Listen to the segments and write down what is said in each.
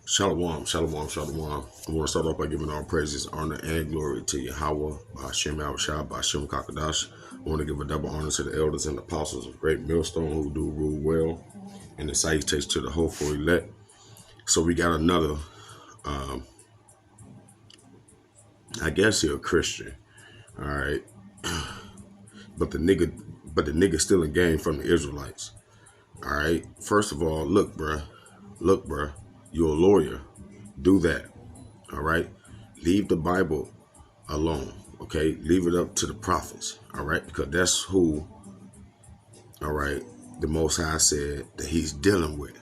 Shalom, shalom, shalom. I want to start off by giving all praises, honor, and glory to Yahweh, Hashem Yahushua, Hashem Kakadash. I want to give a double honor to the elders and apostles of Great Millstone who do rule well, and the salutations to the hopeful elect. So we got another, I guess he's a Christian, all right, but the nigga still in game from the Israelites, all right. First of all, look, bruh, you're a lawyer. Do that. All right. Leave the Bible alone. Okay. Leave it up to the prophets. All right. Because that's who, all right, the Most High said that he's dealing with.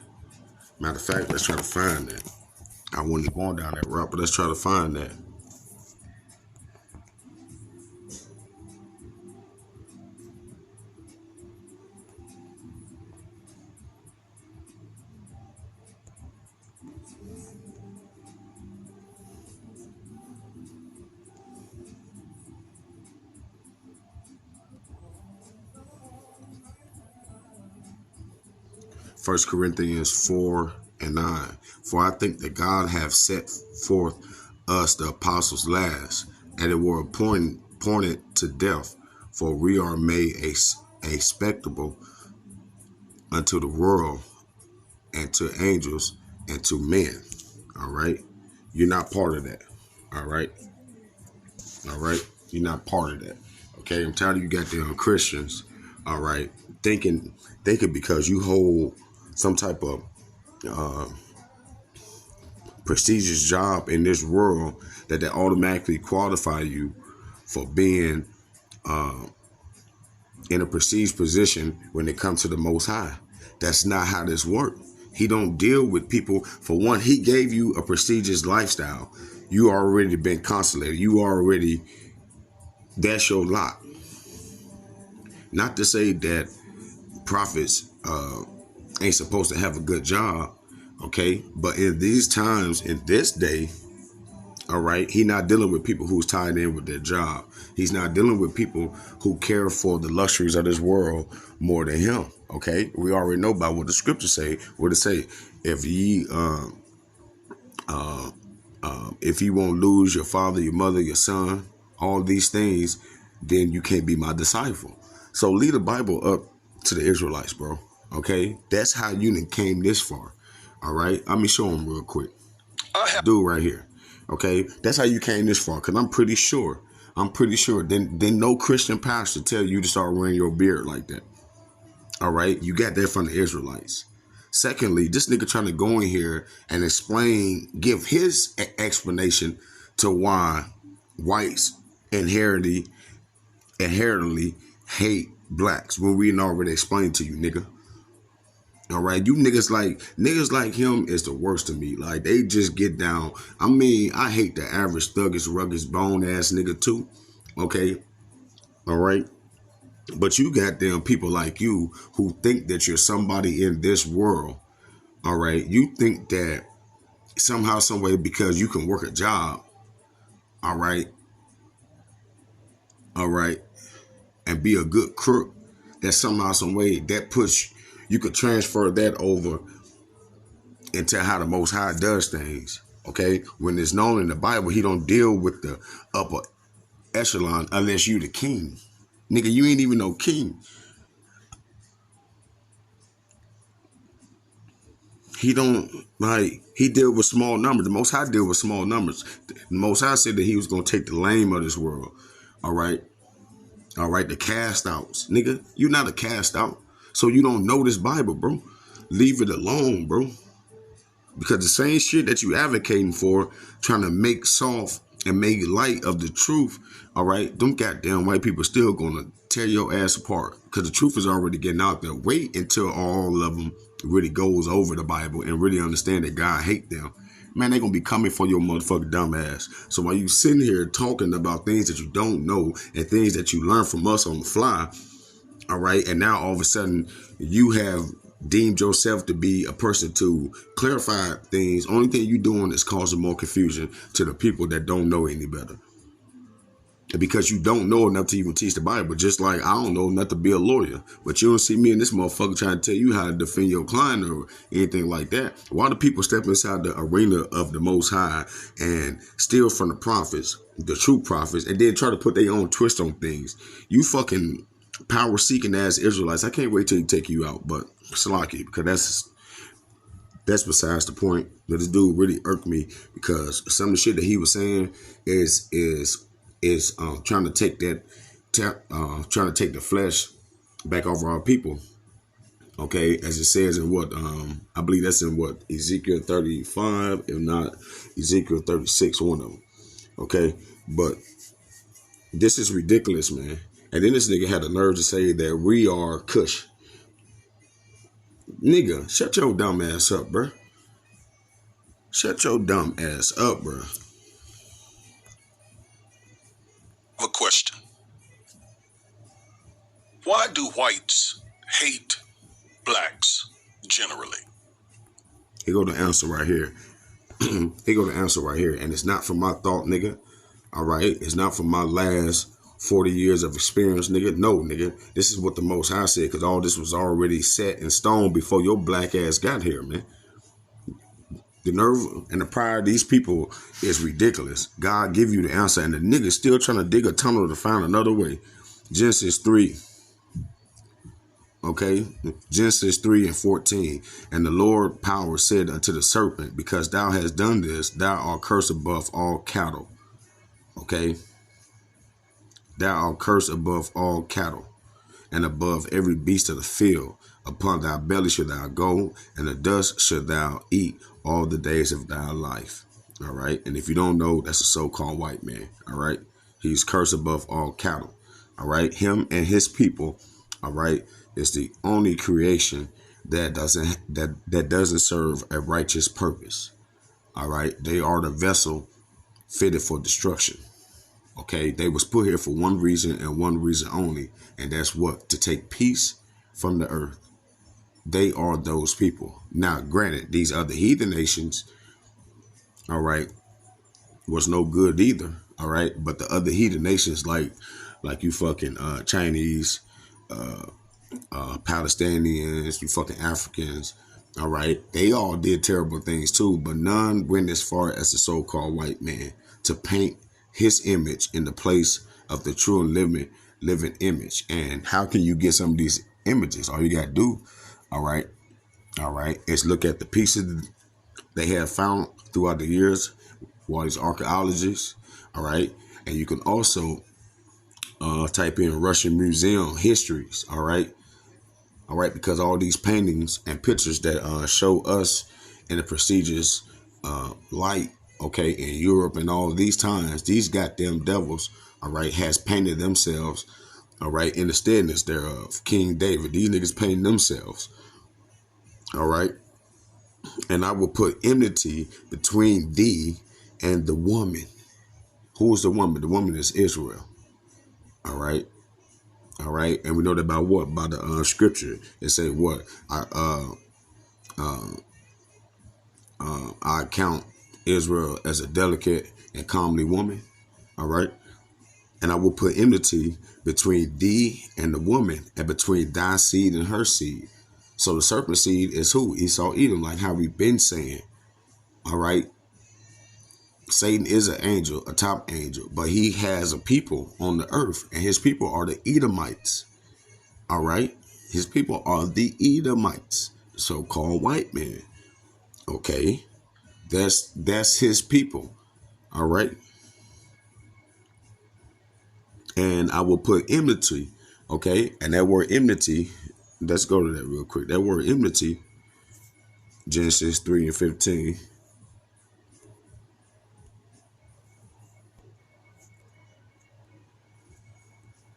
Matter of fact, let's try to find that. I wasn't going down that route, but let's try to find that. First Corinthians 4:9. For I think that God hath set forth us the apostles last, and it were appointed to death, for we are made a spectacle unto the world, and to angels, and to men. All right. You're not part of that. All right. All right. You're not part of that. Okay. I'm tired of you goddamn Christians. All right. Thinking because you hold some type of prestigious job in this world that automatically qualify you for being in a prestige position when it comes to the Most High. That's not how this works. He don't deal with people. For one, he gave you a prestigious lifestyle. You already been consolated. That's your lot. Not to say that prophets ain't supposed to have a good job, okay? But in these times, in this day, all right, he's not dealing with people who's tied in with their job. He's not dealing with people who care for the luxuries of this world more than him, okay? We already know about what the scriptures say. What it say? If you won't lose your father, your mother, your son, all these things, then you can't be my disciple. So leave the Bible up to the Israelites, bro. Okay, that's how you came this far. All right, let me show them real quick. Dude, right here. Okay, that's how you came this far. Cause I'm pretty sure. Then no Christian pastor tell you to start wearing your beard like that. All right, you got that from the Israelites. Secondly, this nigga trying to go in here and give his explanation to why whites inherently hate blacks when we already explained to you, nigga. All right, you niggas like him is the worst to me. Like, they just get down. I mean, I hate the average thuggish, rugged, bone ass nigga too. Okay, all right. But you got them people like you who think that you're somebody in this world. All right, you think that somehow, some way, because you can work a job. All right, and be a good crook, that somehow, some way, that you could transfer that over into how the Most High does things. Okay, when it's known in the Bible, he don't deal with the upper echelon unless you the king. Nigga, you ain't even no king. He deal with small numbers. The Most High deal with small numbers. The Most High said that he was going to take the lame of this world. All right, the cast outs. Nigga, you not a cast out. So you don't know this Bible, bro. Leave it alone, bro. Because the same shit that you advocating for, trying to make soft and make light of the truth, all right, them goddamn white people still gonna tear your ass apart. Because the truth is already getting out there. Wait until all of them really goes over the Bible and really understand that God hate them. Man, they gonna be coming for your motherfucking dumb ass. So while you sitting here talking about things that you don't know and things that you learn from us on the fly, all right, and now all of a sudden you have deemed yourself to be a person to clarify things. Only thing you doing is causing more confusion to the people that don't know any better. because you don't know enough to even teach the Bible. Just like I don't know enough to be a lawyer, but you don't see me and this motherfucker trying to tell you how to defend your client or anything like that. Why do people step inside the arena of the Most High and steal from the prophets, the true prophets, and then try to put their own twist on things? You fucking power seeking ass Israelites. I can't wait till he take you out, but Salaki, because that's besides the point. But this dude really irked me because some of the shit that he was saying is trying to take trying to take the flesh back off our people. Okay, as it says in what I believe that's in what Ezekiel 35, if not Ezekiel 36, one of them. Okay, but this is ridiculous, man. And then this nigga had the nerve to say that we are Cush. Nigga, shut your dumb ass up, bruh. Shut your dumb ass up, bruh. A question. Why do whites hate blacks generally? Here go the answer right here. Here go the answer right here. And it's not from my thought, nigga. All right? It's not from my last 40 years of experience, nigga. No, nigga. This is what the Most High said, because all this was already set in stone before your black ass got here, man. The nerve and the pride of these people is ridiculous. God give you the answer, and the nigga still trying to dig a tunnel to find another way. Genesis 3. Okay, Genesis 3 and 14. And the Lord power said unto the serpent, because thou hast done this, thou art cursed above all cattle. Okay, thou art cursed above all cattle, and above every beast of the field. Upon thy belly shalt thou go, and the dust shalt thou eat all the days of thy life. All right, and if you don't know, that's a so-called white man. All right, he's cursed above all cattle. All right, him and his people. All right, is the only creation that doesn't serve a righteous purpose. All right, they are the vessel fitted for destruction. Okay, they was put here for one reason and one reason only, and that's what? To take peace from the earth. They are those people. Now, granted, these other heathen nations, all right, was no good either. All right, but the other heathen nations, like you fucking Chinese, Palestinians, you fucking Africans, all right, they all did terrible things too, but none went as far as the so-called white man to paint his image in the place of the true and living image. And how can you get some of these images? All you gotta do, all right, is look at the pieces they have found throughout the years, while these archaeologists, all right, and you can also type in Russian museum histories, all right, because all these paintings and pictures that show us in the prestigious light, okay, in Europe and all of these times, these goddamn devils, all right, has painted themselves, all right, in the steadiness thereof. King David, these niggas painted themselves, all right, and I will put enmity between thee and the woman. Who is the woman? The woman is Israel, all right. All right, and we know that by what? By the scripture. It say what? I count Israel as a delicate and comely woman. All right, and I will put enmity between thee and the woman, and between thy seed and her seed. So the serpent seed is who? Esau, Edom, like how we've been saying. All right. Satan is an angel, a top angel, but he has a people on the earth, and his people are the Edomites. All right, his people are the Edomites, so-called white men. Okay, that's his people. All right, and I will put enmity. Okay, and that word enmity. Let's go to that real quick. That word enmity, Genesis 3 and 15.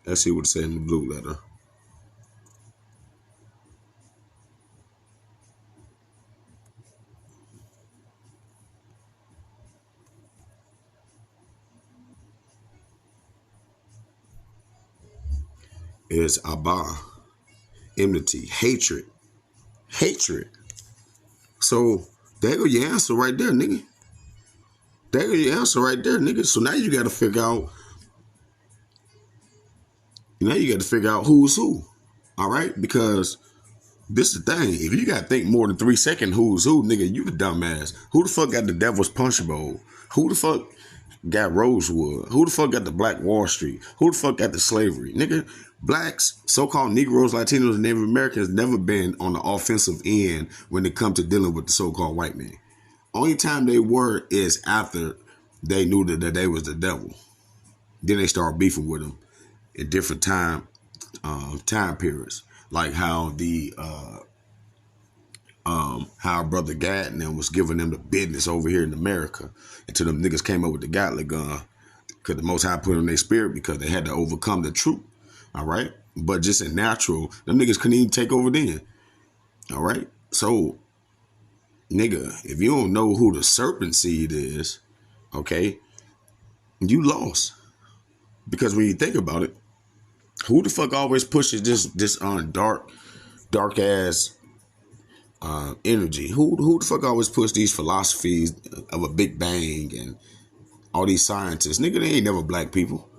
Let's see what it says in the blue letter. Is Abba, enmity, hatred. So there go your answer right there, nigga. There go your answer right there, nigga. So now you got to figure out Now you got to figure out who's who. All right, because this is the thing. If you got to think more than 3 seconds, who's who, nigga, you the dumbass. Who the fuck got the Devil's Punch Bowl? Who the fuck got Rosewood? Who the fuck got the Black Wall Street? Who the fuck got the slavery? Nigga, blacks, so-called Negroes, Latinos, and Native Americans never been on the offensive end when it comes to dealing with the so-called white man. Only time they were is after they knew that they was the devil. Then they started beefing with him in different time periods, like how how Brother Gad and them was giving them the business over here in America until them niggas came up with the Gatling gun because the Most High put on their spirit because they had to overcome the truth. All right, but just in natural, them niggas couldn't even take over then. All right, so nigga, if you don't know who the serpent seed is, okay, you lost. Because when you think about it, who the fuck always pushes this dark ass energy? Who the fuck always push these philosophies of a Big Bang and all these scientists? Nigga, they ain't never black people.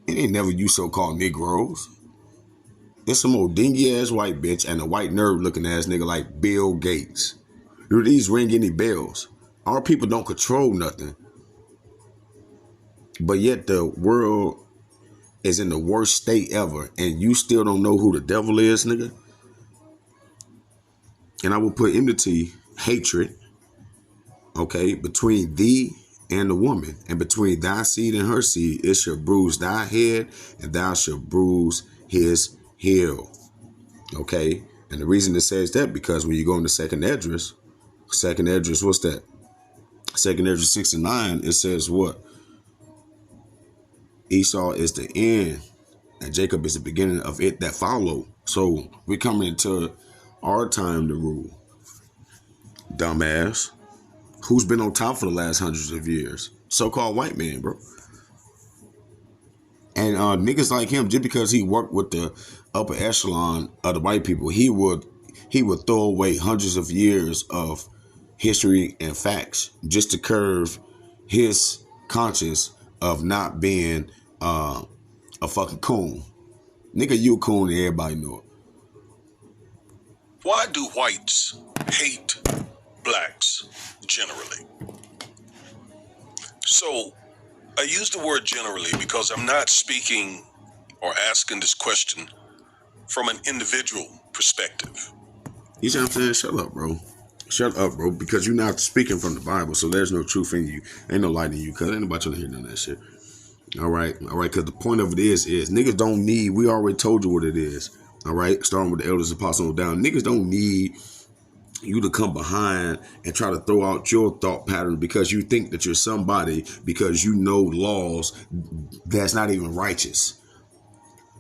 It ain't never you so-called Negroes. It's some old dingy ass white bitch and a white nerd looking ass nigga like Bill Gates. Do these ring any bells? Our people don't control nothing. But yet the world is in the worst state ever, and you still don't know who the devil is, nigga. And I will put enmity, hatred, okay, between thee and the woman, and between thy seed and her seed. It shall bruise thy head, and thou shalt bruise his heel. Okay, and the reason it says that because when you go into second Esdras, what's that? Second Esdras 69, it says what? Esau is the end, and Jacob is the beginning of it that follow. So we're coming into our time to rule. Dumbass. Who's been on top for the last hundreds of years? So-called white man, bro. And niggas like him, just because he worked with the upper echelon of the white people, he would throw away hundreds of years of history and facts just to curve his conscience of not being a fucking coon. Nigga, you a coon and everybody know it. Why do whites hate blacks generally? So I use the word generally because I'm not speaking or asking this question from an individual perspective. You see what I'm saying? Shut up, bro. Shut up, bro, because you're not speaking from the Bible, so there's no truth in you. Ain't no light in you, cuz ain't nobody trying to hear none of that shit. All right, because the point of it is niggas don't need, we already told you what it is. All right, starting with the elders, apostles down. Niggas don't need you to come behind and try to throw out your thought pattern because you think that you're somebody because you know laws that's not even righteous.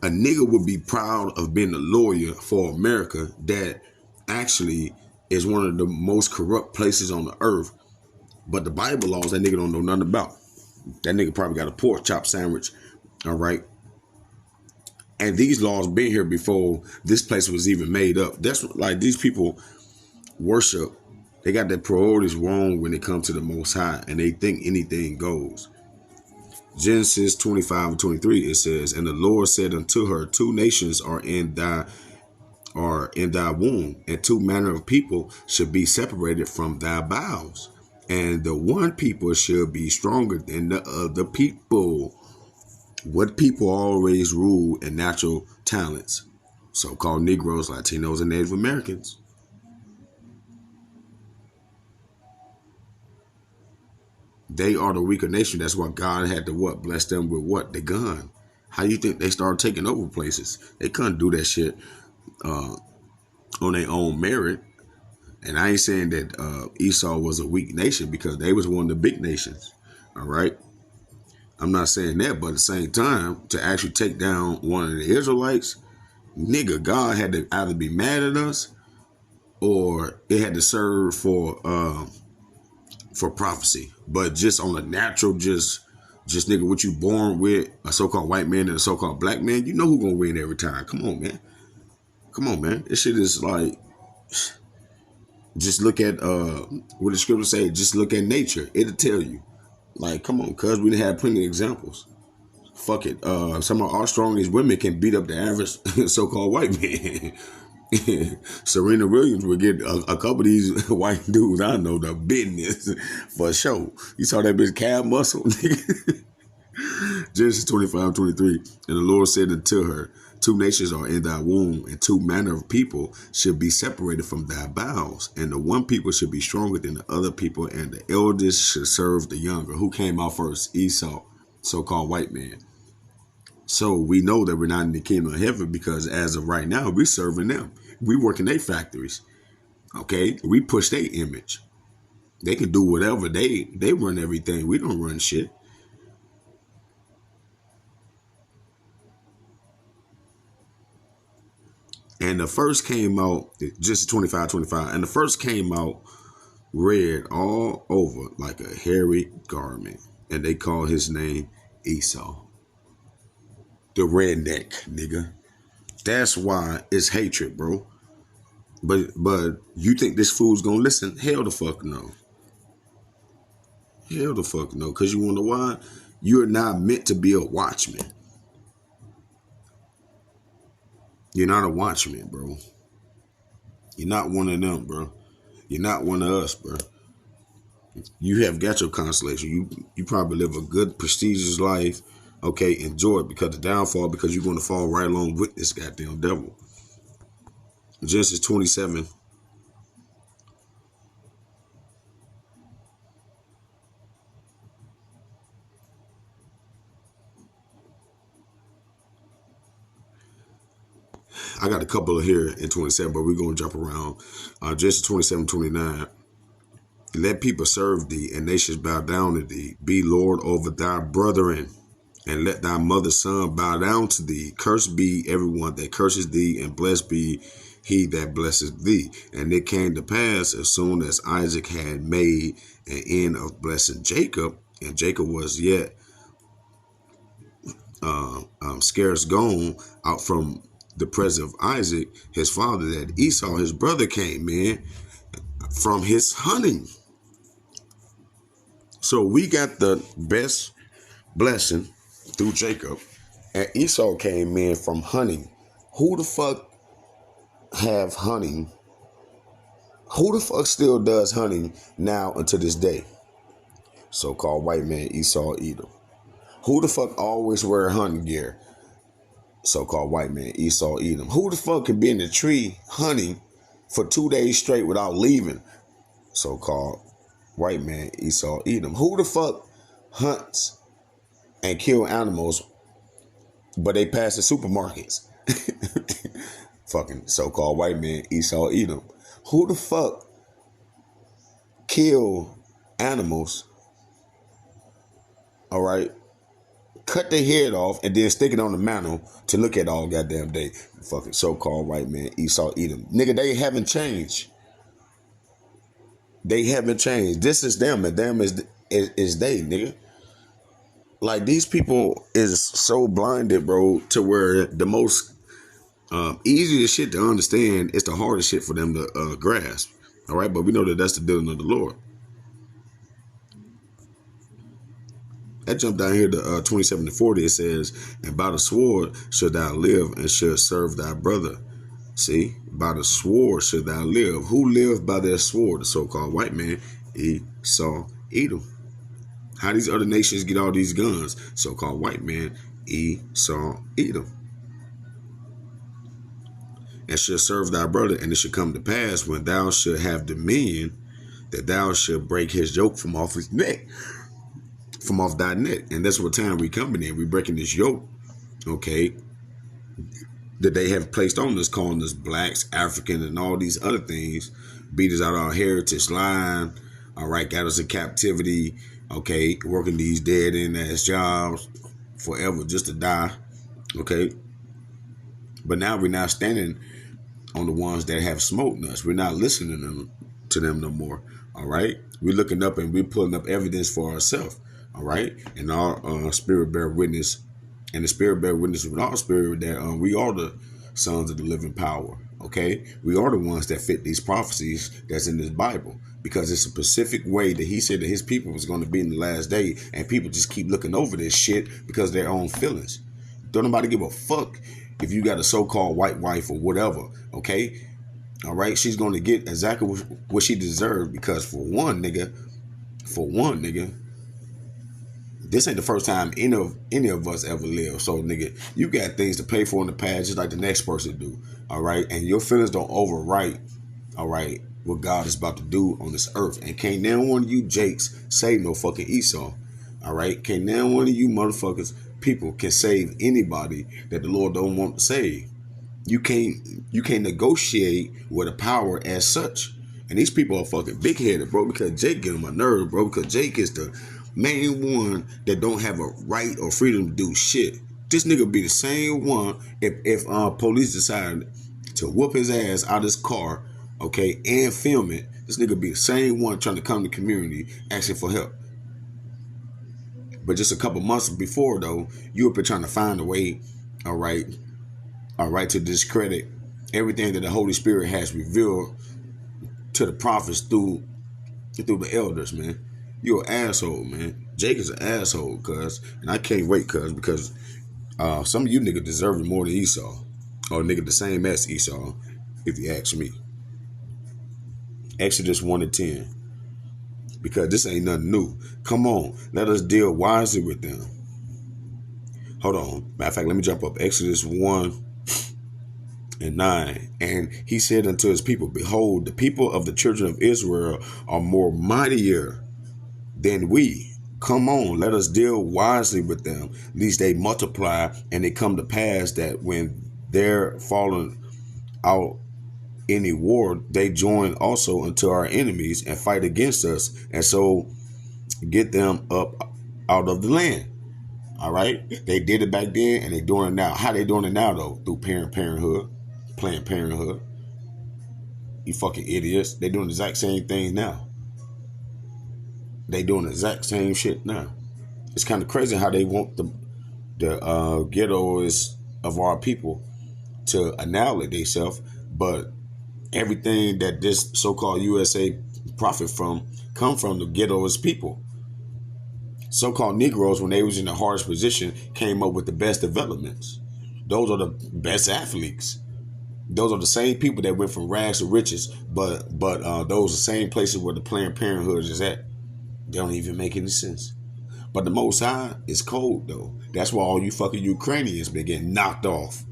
A nigga would be proud of being a lawyer for America that actually is one of the most corrupt places on the earth. But the Bible laws, that nigga don't know nothing about. That nigga probably got a pork chop sandwich. All right. And these laws been here before this place was even made up. That's like these people worship. They got their priorities wrong when it comes to the Most High, and they think anything goes. Genesis 25 and 23, it says, and the Lord said unto her, 2 nations are in thy womb, and 2 manner of people should be separated from thy bowels. And the one people shall be stronger than the other people. What people always rule in natural talents? So-called Negroes, Latinos, and Native Americans. They are the weaker nation. That's why God had to what? Bless them with what? The gun. How you think they started taking over places? They couldn't do that shit on their own merit. And I ain't saying that Esau was a weak nation because they was one of the big nations. All right. I'm not saying that, but at the same time, to actually take down one of the Israelites, nigga, God had to either be mad at us or it had to serve for prophecy. But just on a natural, just nigga, what you born with, a so-called white man and a so-called black man, you know who gonna win every time. Come on, man. Come on, man. This shit is like, just look at what the scripture say. Just look at nature. It'll tell you. Like, come on, cuz we have plenty of examples. Fuck it. Some of our strongest women can beat up the average so-called white man. Serena Williams would get a couple of these white dudes I know the business for sure. You saw that bitch calf muscle, nigga. Genesis 25:23. And the Lord said unto her, two nations are in thy womb, and two manner of people should be separated from thy bowels. And the one people should be stronger than the other people, and the eldest should serve the younger. Who came out first? Esau, so-called white man. So we know that we're not in the kingdom of heaven because as of right now, we're serving them. We work in their factories. Okay? We push their image. They can do whatever. They run everything. We don't run shit. And the first came out, just 25:25, and the first came out red all over like a hairy garment. And they call his name Esau. The redneck, nigga. That's why it's hatred, bro. But you think this fool's gonna listen? Hell the fuck no. Hell the fuck no. Cause you wonder why? You're not meant to be a watchman. You're not a watchman, bro. You're not one of them, bro. You're not one of us, bro. You have got your consolation. You probably live a good, prestigious life. Okay, enjoy it because the downfall, because you're going to fall right along with this goddamn devil. Genesis 27. I got a couple of here in 27, but we're going to jump around. Genesis 27:29. Let people serve thee, and nations bow down to thee. Be Lord over thy brethren, and let thy mother's son bow down to thee. Cursed be everyone that curses thee, and blessed be he that blesses thee. And it came to pass, as soon as Isaac had made an end of blessing Jacob, and Jacob was yet scarce gone out from the presence of Isaac, his father, that Esau, his brother, came in from his hunting. So we got the best blessing through Jacob, and Esau came in from hunting. Who the fuck have hunting? Who the fuck still does hunting now until this day? So-called white man Esau Edom. Who the fuck always wear hunting gear? So-called white man Esau Edom. Who the fuck can be in the tree hunting for 2 days straight without leaving? So-called white man Esau Edom. Who the fuck hunts and kill animals, but they pass the supermarkets? Fucking so-called white man Esau Edom. Who the fuck kill animals, all right, cut their head off and then stick it on the mantle to look at all goddamn day? Fucking so-called white man Esau Edom. Nigga, they haven't changed. They haven't changed. This is them, and them is they, nigga. Like, these people is so blinded, bro, to where the most easiest shit to understand is the hardest shit for them to grasp. All right, but we know that that's the dealing of the Lord. That jump down here to 27-40. It says, and by the sword should thou live, and should serve thy brother. See, by the sword should thou live. Who lived by their sword? The so-called white man Esau Edom. How these other nations get all these guns? So-called white man Esau Edom. And shall serve thy brother, and it shall come to pass when thou shalt have dominion, that thou shalt break his yoke from off his neck, from off thy neck. And that's what time we coming in. We breaking this yoke, okay, that they have placed on us, calling us blacks, African, and all these other things, beat us out our heritage line, all right, got us in captivity, okay, working these dead-end ass jobs forever just to die, okay. But now we're not standing on the ones that have smoked us. We're not listening to them no more, all right. We're looking up and we're pulling up evidence for ourselves, all right. And our spirit bear witness, and the spirit bear witness with our spirit that we are the sons of the living power, Okay, we are the ones that fit these prophecies that's in this Bible because it's a specific way that he said that his people was going to be in the last day, and people just keep looking over this shit because of their own feelings. Don't nobody give a fuck if you got a so-called white wife or whatever. Okay, all right, she's going to get exactly what she deserved because for one nigga, this ain't the first time any of us ever lived. So nigga, you got things to pay for in the past just like the next person do. All right, and your feelings don't overwrite. All right, what God is about to do on this earth, and can't now one of you Jakes save no fucking Esau. All right, can't now one of you motherfuckers people can save anybody that the Lord don't want to save. You can't negotiate with a power as such. And these people are fucking big headed, bro, because Jake get on my nerve, bro, because Jake is the main one that don't have a right or freedom to do shit. This nigga be the same one if police decided to whoop his ass out of his car, okay, and film it. This nigga be the same one trying to come to the community asking for help. But just a couple months before though, you have been trying to find a way, all right, to discredit everything that the Holy Spirit has revealed to the prophets through the elders, man. You're an asshole, man. Jake is an asshole, cuz. And I can't wait, cuz, because some of you niggas deserve it more than Esau. Or nigga the same as Esau, if you ask me. Exodus 1 and 10. Because this ain't nothing new. Come on, let us deal wisely with them. Hold on. Matter of fact, let me jump up. Exodus 1 and 9. And he said unto his people, behold, the people of the children of Israel are more mightier than we. Come on, let us deal wisely with them, lest they multiply, and it come to pass that when they're fallen out any war, they join also unto our enemies and fight against us, and so get them up out of the land. All right, they did it back then, and they doing it now. How they doing it now though? Through Planned Parenthood. You fucking idiots. They doing the exact same thing now. They doing the exact same shit now. It's kind of crazy how they want the ghettos of our people to annihilate themselves, but everything that this so-called USA profit from come from the ghettos people. So-called Negroes, when they was in the hardest position, came up with the best developments. Those are the best athletes. Those are the same people that went from rags to riches, but those are the same places where the Planned Parenthood is at. They don't even make any sense. But the Most High is cold, though. That's why all you fucking Ukrainians been getting knocked off.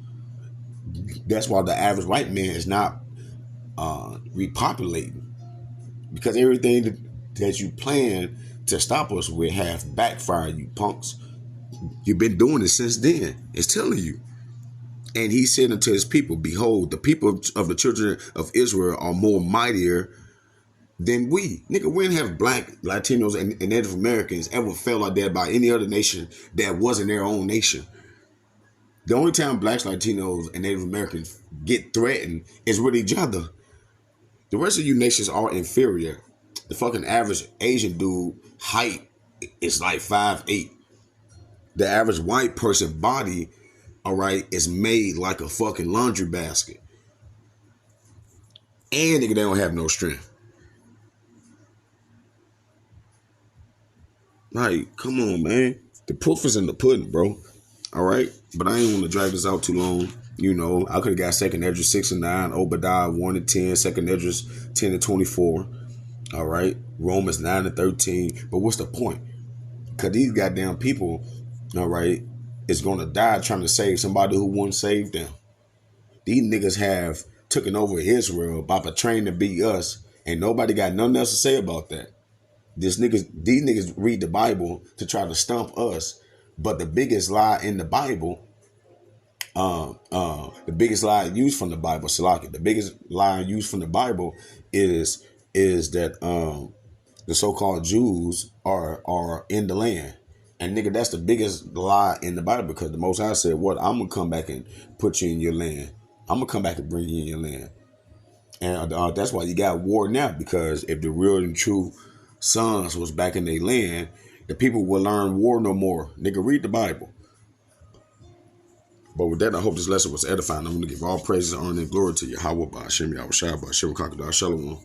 That's why the average white man is not repopulating. Because everything that you plan to stop us with have backfired, you punks. You've been doing it since then. It's telling you. And he said unto his people, behold, the people of the children of Israel are more mightier than we. Nigga, we didn't have black, Latinos, and Native Americans ever felt like that by any other nation that wasn't their own nation. The only time blacks, Latinos, and Native Americans get threatened is with each other. The rest of you nations are inferior. The fucking average Asian dude height is like 5'8". The average white person body, all right, is made like a fucking laundry basket. And nigga, they don't have no strength. Like, come on, man. The proof is in the pudding, bro. All right? But I ain't want to drag this out too long. You know, I could have got 2nd Esdras 6 and 9, Obadiah 1 and 10, 2nd Esdras 10 and 24. All right? Romans 9 and 13. But what's the point? Because these goddamn people, all right, is going to die trying to save somebody who won't save them. These niggas have taken over Israel by betraying to be us, and nobody got nothing else to say about that. These niggas read the Bible to try to stump us, but the biggest lie in the Bible, the biggest lie used from the Bible, Salaki, the biggest lie used from the Bible is that the so-called Jews are in the land. And nigga, that's the biggest lie in the Bible, because the Most High said, what? I'm going to come back and put you in your land. I'm going to come back and bring you in your land. And that's why you got war now, because if the real and true sons was back in their land, the people will learn war no more. Nigga, read the Bible. But with that, I hope this lesson was edifying. I'm going to give all praises, honor, and glory to Yahweh, Ba'ashem, Yahweh Shai, Ba'ashem, Kakadar, Shalom.